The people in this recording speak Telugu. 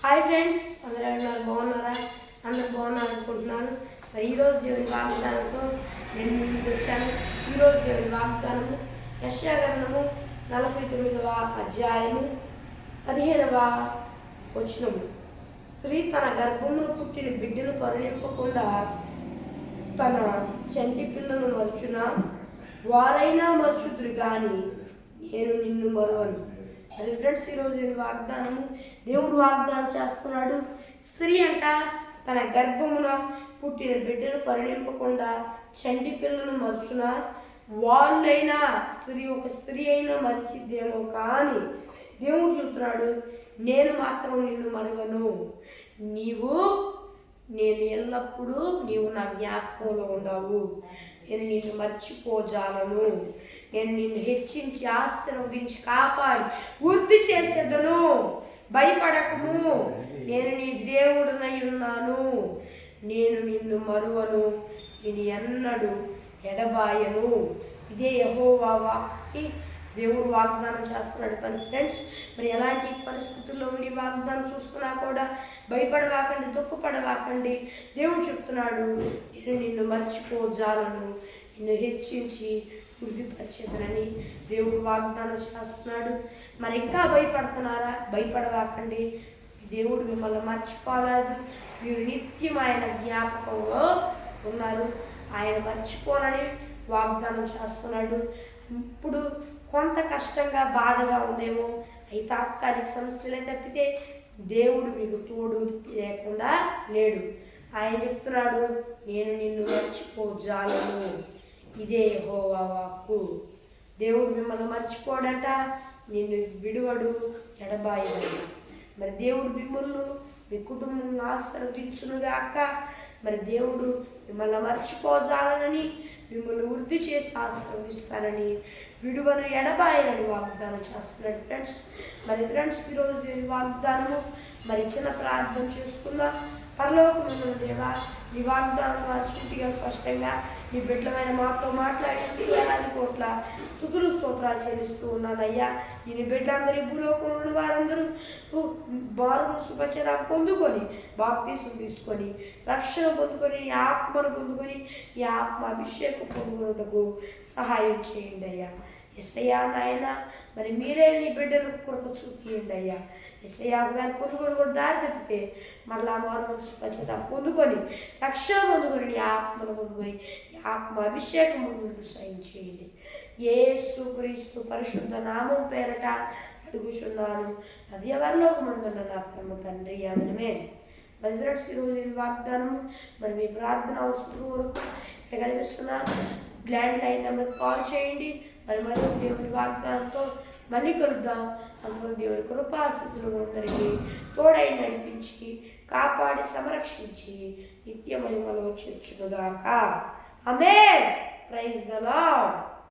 హాయ్ ఫ్రెండ్స్, అందరూ ఉన్నారు బాగున్నారా? అందరూ బాగున్నారు అనుకుంటున్నాను. మరి ఈరోజు దేవుని వాగ్దానంతో నేను ముందుకు వచ్చాను. ఈరోజు దేవుని వాగ్దానము యెషయా గ్రంథము 49వ అధ్యాయము 15వ వచనము. స్త్రీ తన గర్భమును పుట్టిన బిడ్డను కరుణింపకుండా తన చంటి పిల్లను మరుచునా, వారైనా మరుచుదురు కానీ నేను నిన్ను మరువను. అది ఫ్రెండ్స్, ఈరోజు వాగ్దానము దేవుడు వాగ్దానం చేస్తున్నాడు. స్త్రీ అంట తన గర్భమున పుట్టిన బిడ్డను కరుణింపకుండా చంటి పిల్లను మరుచున, వాళ్ళైనా ఒక స్త్రీ అయినా మరిచిద్దేమో కానీ దేవుడు చెప్తున్నాడు, నేను మాత్రం నిన్ను మరువను. నేను ఎల్లప్పుడూ నా జ్ఞాపకంలో ఉండవు. నేను నిన్ను మర్చిపోజాలను. నేను నిన్ను హెచ్చించి ఆశీర్వదించి కాపాడి వృద్ధి చేసేదను. భయపడకము, నేను నీ దేవుడునై ఉన్నాను. నేను నిన్ను మరువను, నేను ఎన్నడూ ఎడబాయను. ఇదే యెహోవా వాక్కి దేవుడు వాగ్దానం చేస్తున్నాడు. కానీ ఫ్రెండ్స్, మరి ఎలాంటి పరిస్థితుల్లో ఉండి వాగ్దానం చూస్తున్నా కూడా భయపడవాకండి, దుఃఖపడవాకండి. దేవుడు చెప్తున్నాడు, నేను నిన్ను మర్చిపోజాలను, నిన్ను హెచ్చించి వృద్ధిపరిచేదనని దేవుడు వాగ్దానం చేస్తున్నాడు. మరి ఇంకా భయపడుతున్నారా? భయపడవాకండి. దేవుడు మిమ్మల్ని మర్చిపోలేదు. మీరు నిత్యం ఆయన జ్ఞాపకంలో ఉన్నారు. ఆయన మర్చిపోనని వాగ్దానం చేస్తున్నాడు. ఇప్పుడు కొంత కష్టంగా బాధగా ఉందేమో, అవి తాత్కాలిక సమస్యలే తప్పితే దేవుడు మీకు తోడు లేకుండా లేడు. ఆయన చెప్తున్నాడు, నేను నిన్ను మర్చిపోజాలను. ఇదే యెహోవా వాక్కు. దేవుడు మిమ్మల్ని మర్చిపోడట, నిన్ను విడువడు, ఎడబాయడు. మరి దేవుడు మిమ్మల్ని మీ కుటుంబం ఆశీర్వదించునుగాక. మరి దేవుడు మిమ్మల్ని మర్చిపోజాలనని, మిమ్మల్ని వృద్ధి చేసి ఆశీర్వదిస్తానని, విడువను ఎడబాయనని వాగ్దానం చేస్తున్నాడు. మరి ఫ్రెండ్స్, ఈరోజు వాగ్దానము మరి చిన్న ప్రార్థన చేసుకుందాం. పరలోకమున్న దేవా, నీ వాగ్దానం సూటిగా స్పష్టంగా నీ బిడ్డలమైన మాతో మాట్లాడి వేలాది కోట్ల స్తుతులు స్తోత్రాలు చెల్లిస్తూ ఉన్నానయ్యా. ఈ బిడ్డలందరూ భూలోకంలో ఉన్న వారందరూ బారును శుభచర పొందుకొని, బాప్తీసం తీసుకొని, రక్షణ పొందుకొని, ఈ ఆత్మను పొందుకొని, ఈ ఆత్మ అభిషేకం పొందుకున్నట్టుకు సహాయం చేయండి అయ్యా. యేసయ్యా నాయన, మరి మీరే నీ బిడ్డలకు కృప చూపియండి అయ్యా. యేసయ్యా గారి పొందుకొని కూడా దారి తప్పితే మరలా మారు శుభచర పొందుకొని, రక్షణ పొందుకొని, నీ ఆత్మను పొందుకొని, ఆత్మ అభిషేకం ముందు సహాయం చేయండి. యేసుక్రీస్తు పరిశుద్ధ నామం పేరట అడుగుచున్నాను. అది పరలోకమందున్న నా పరమ తండ్రి, ఆమేన్. మరి ఫ్రెండ్స్, ఈరోజు వాగ్దానము మరి మీ ప్రార్థన అవసరం వరకు ఇక్కడ కనిపిస్తున్నా ల్యాండ్ లైన్ నెంబర్ కాల్ చేయండి. మరి దేవుని వాగ్దానంతో మళ్ళీ కలుద్దాం. అందులో దేవుని కృపాస్థితులు అందరికీ తోడై నడిపించి కాపాడి సంరక్షించి నిత్య మహిమలో చేర్చునుగాక. ఆమేన్. Praise the lord.